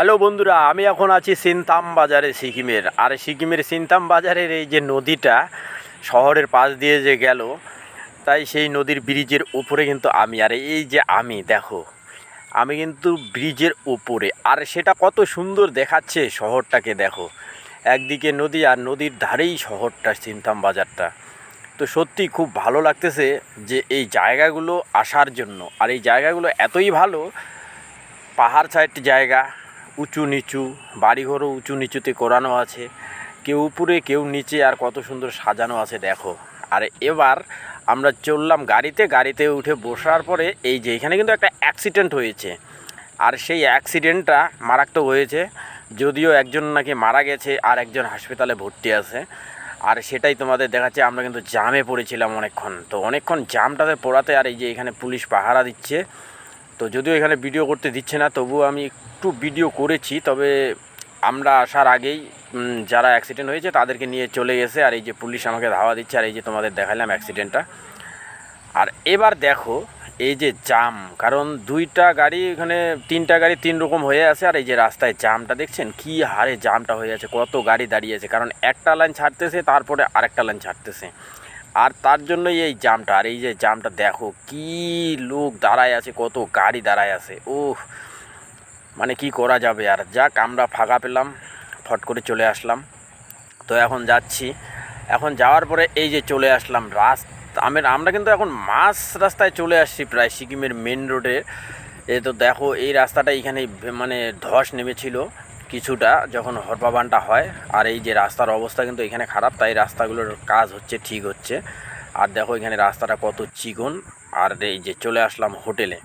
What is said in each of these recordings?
Hello বন্ধুরা, আমি এখন আছি সিনতাম বাজারে সিকিমের। আর সিকিমের সিনতাম বাজারের এই যে নদীটা শহরের পাশ দিয়ে যে গেল, তাই সেই নদীর ব্রিজের উপরে কিন্তু আমি, আর এই যে আমি দেখো, আমি কিন্তু ব্রিজের উপরে। আর সেটা কত সুন্দর দেখাচ্ছে শহরটাকে, দেখো একদিকে নদী আর নদীর ধারেই শহরটা সিনতাম বাজারটা। তো সত্যি খুব ভালো লাগতেছে যে এই জায়গাগুলো আসার জন্য। আর এই জায়গাগুলো এতই ভালো, পাহাড় সাইড জায়গা, উঁচু নিচু, বাড়িঘরও উঁচু নিচুতে করানো আছে, কেউ উপরে কেউ নিচে, আর কত সুন্দর সাজানো আছে দেখো। আর এবার আমরা চললাম গাড়িতে, গাড়িতে উঠে বসার পরে এই যে এখানে কিন্তু একটা অ্যাক্সিডেন্ট হয়েছে। আর সেই অ্যাক্সিডেন্টটা মারাত্মক হয়েছে, যদিও একজন নাকি মারা গেছে আর একজন হাসপাতালে ভর্তি আছে। আর সেটাই তোমাদের দেখাচ্ছে। আমরা কিন্তু জামে পড়েছিলাম অনেকক্ষণ, তো অনেকক্ষণ জামটাতে পড়াতে, আর এই যে এখানে পুলিশ পাহারা দিচ্ছে। তো যদিও এখানে ভিডিও করতে দিচ্ছে না, তবুও আমি একটু ভিডিও করেছি। তবে আমরা আসার আগেই যারা অ্যাক্সিডেন্ট হয়েছে তাদেরকে নিয়ে চলে গেছে, আর এই যে পুলিশ আমাকে ধাওয়া দিচ্ছে। আর এই যে তোমাদের দেখালাম অ্যাক্সিডেন্টটা। আর এবার দেখো এই যে জাম, কারণ দুইটা গাড়ি এখানে, তিনটা গাড়ি তিন রকম হয়ে আছে। আর এই যে রাস্তায় জামটা দেখছেন কী হারে জামটা হয়ে আছে, কত গাড়ি দাঁড়িয়ে আছে, কারণ একটা লাইন ছাড়তেছে তারপরে আরেকটা লাইন ছাড়তেছে, আর তার জন্যই এই জামটা। আর এই যে জামটা দেখো, কি লোক দাঁড়ায় আছে, কত গাড়ি দাঁড়ায় আছে। ওহ, মানে কি করা যাবে। আর যাক, আমরা ফাঁকা পেলাম, ফট করে চলে আসলাম। তো এখন যাচ্ছি, এখন যাওয়ার পরে এই যে চলে আসলাম আমরা কিন্তু এখন মাঝ রাস্তায় চলে আসছি, প্রায় সিকিমের মেন রোডে। এ তো দেখো এই রাস্তাটা এখানে মানে ধস নেমেছিল কিছুটা যখন হরপাবানটা হয়। আর এই যে রাস্তার অবস্থা কিন্তু এখানে খারাপ, তাই রাস্তাগুলোর কাজ হচ্ছে, ঠিক হচ্ছে। আর দেখো এখানে রাস্তাটা কত চিকন। আর এই যে চলে আসলাম হোটেলে,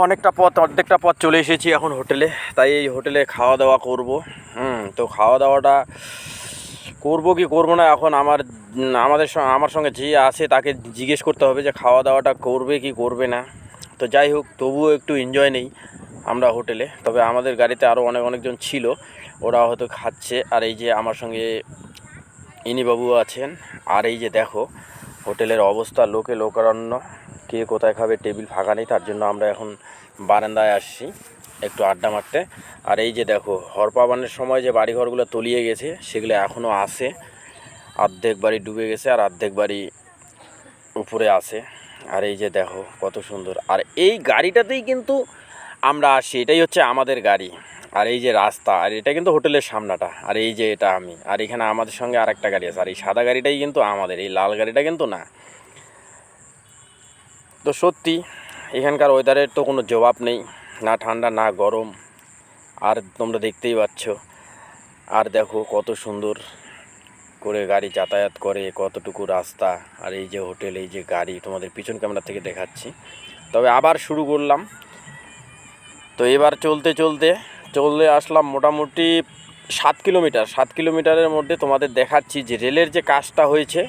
অনেকটা পথ, অর্ধেকটা পথ চলে এসেছি এখন হোটেলে। তাই এই হোটেলে খাওয়া দাওয়া করব। তো খাওয়া দাওয়াটা করবো কি করবো না, এখন আমার সঙ্গে যে আছে তাকে জিজ্ঞেস করতে হবে যে খাওয়া দাওয়াটা করবে কি করবে না। তো যাই হোক, তবুও একটু এনজয় নেই আমরা হোটেলে। তবে আমাদের গাড়িতে আরও অনেকজন ছিল, ওরা হয়তো খাচ্ছে। আর এই যে আমার সঙ্গে ইনিবাবু আছেন। আর এই যে দেখো হোটেলের অবস্থা, লোকে লোকারণ্য, কে কোথায় খাবে, টেবিল ফাঁকা নেই। তার জন্য আমরা এখন বারান্দায় আসছি একটু আড্ডা মারতে। আর এই যে দেখো হরপাবানের সময় যে বাড়িঘরগুলো তলিয়ে গেছে সেগুলো এখনও আছে, অর্ধেক বাড়ি ডুবে গেছে আর অর্ধেক বাড়ি উপরে আছে। আর এই যে দেখো কত সুন্দর। আর এই গাড়িটাতেই কিন্তু আমরা আসি, এটাই হচ্ছে আমাদের গাড়ি। আর এই যে রাস্তা, আর এটা কিন্তু হোটেলের সামনাটা। আর এই যে এটা আমি, আর এখানে আমাদের সঙ্গে আর একটা গাড়ি আছে। আর এই সাদা গাড়িটাই কিন্তু আমাদের, এই লাল গাড়িটা কিন্তু না। তো সত্যি এখানকার ওয়েদারের তো কোনো জবাব নেই, না ঠান্ডা না গরম। আর তোমরা দেখতেই পাচ্ছ। আর দেখো কত সুন্দর করে গাড়ি যাতায়াত করে, কতটুকু রাস্তা। আর এই যে হোটেল, এই যে গাড়ি, তোমাদের পিছন ক্যামেরা থেকে দেখাচ্ছি। তবে আবার শুরু করলাম। তো এবার চলতে চলতে চলে আসলাম মোটামুটি 7 কিলোমিটারের মধ্যে। তোমাদের দেখাচ্ছি যে রেলের যে কাজটা হয়েছে,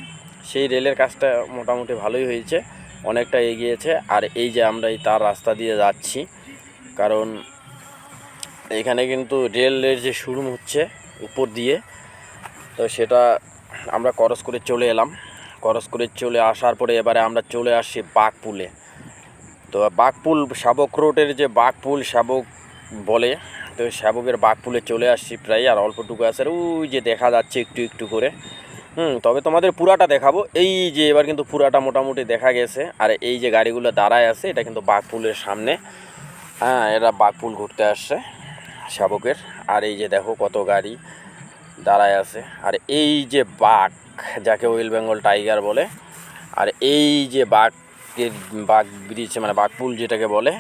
সেই রেলের কাজটা মোটামুটি ভালোই হয়েছে, অনেকটা এগিয়েছে। আর এই যে আমরা এই তার রাস্তা দিয়ে যাচ্ছি, কারণ এখানে কিন্তু রেলের যে শোরুম হচ্ছে উপর দিয়ে, তো সেটা আমরা ক্রস করে চলে এলাম। ক্রস করে চলে আসার পরে এবারে আমরা চলে আসছি বাঘপুলে। তো বাঘপুল শাবক রোডের যে বাঘপুল শাবক বলে, তো শাবকের বাঘপুলে চলে আসছি প্রায়। আর অল্পটুকু আছে, ওই যে দেখা যাচ্ছে একটু একটু করে। তবে তোমাদের পুরাটা দেখাবো। এই যে এবার কিন্তু পুরাটা মোটামুটি দেখা গেছে। আর এই যে গাড়িগুলো দাঁড়ায় আছে, এটা কিন্তু বাঘপুলের সামনে। এরা বাঘপুল ঘুরতে আসছে শাবকের। আর এই যে দেখো কত গাড়ি দাঁড়ায় আছে। আর এই যে বাঘ, যাকে ওয়েল বেঙ্গল টাইগার বলে, আর এই যে বাঘ ব্রিজ, মানে বাঘপুল যেটাকে বলে,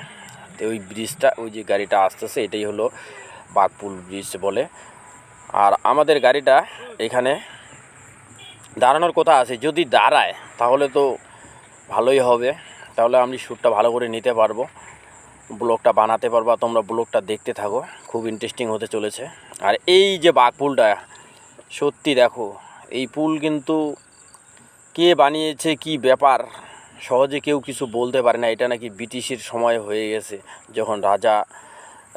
তো ওই ব্রিজটা, ওই যে গাড়িটা আসতেছে, এটাই হলো বাঘপুল ব্রিজ বলে। আর আমাদের গাড়িটা এখানে দাঁড়ানোর কথা আছে, যদি দাঁড়ায় তাহলে তো ভালোই হবে, তাহলে আমি শ্যুটটা ভালো করে নিতে পারবো, ব্লগটা বানাতে পারবো। তোমরা ব্লগটা দেখতে থাকো, খুব ইন্টারেস্টিং হতে চলেছে। আর এই যে বাঘপুলটা, সত্যি দেখো এই পুল কিন্তু কে বানিয়েছে, কি ব্যাপার, সহজে কেউ কিছু বলতে পারে না। এটা নাকি ব্রিটিশের সময় হয়ে গেছে, যখন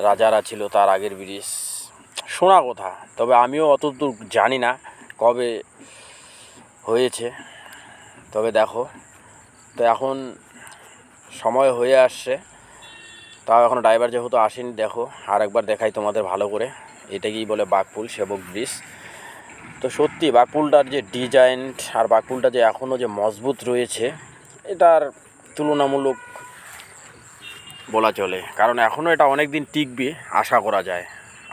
রাজারা ছিল তার আগের ব্রিটিশ, শোনা কথা। তবে আমিও অতদূর জানি না কবে হয়েছে। তবে দেখো, তো এখন সময় হয়ে আসছে, তো তাও এখন ড্রাইভার যেহেতু আসেনি, দেখো আর একবার দেখাই তোমাদের ভালো করে। এটাকেই বলে বাঘপুল সেবক ব্রিজ। তো সত্যি বাঘপুলটার যে ডিজাইন আর বাঘপুলটা যে এখনও যে মজবুত রয়েছে, এটার তুলনামূলক বলা চলে, কারণ এখনও এটা অনেক দিন টিকবে আশা করা যায়।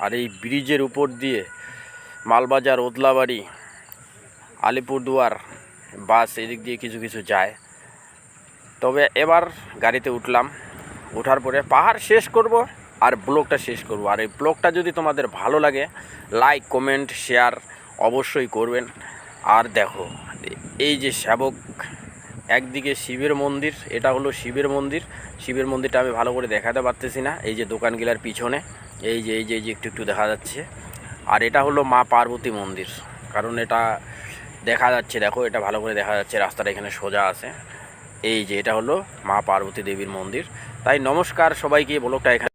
আর এই ব্রিজের উপর দিয়ে মালবাজার, ওদলাবাড়ি, আলিপুরদুয়ার বাস এদিক দিয়ে কিছু কিছু যায়। তবে এবার গাড়িতে উঠলাম, ওঠার পরে পাহাড় শেষ করব আর ব্লগটা শেষ করব। আর এই ব্লগটা যদি তোমাদের ভালো লাগে, লাইক, কমেন্ট, শেয়ার অবশ্যই করবেন। আর দেখো এই যে সেবক, একদিকে শিবের মন্দির, এটা হলো শিবের মন্দির। শিবের মন্দিরটা আমি ভালো করে দেখাতে পারতেছি না, এই যে দোকানগুলার পিছনে এই যে একটু একটু দেখা যাচ্ছে। আর এটা হলো মা পার্বতী মন্দির, কারণ এটা দেখা যাচ্ছে, দেখো এটা ভালো করে দেখা যাচ্ছে, রাস্তাটা এখানে সোজা আছে। এই যে এটা হলো মা পার্বতী দেবীর মন্দির। তাই নমস্কার সবাইকে, ব্লগটা এখানে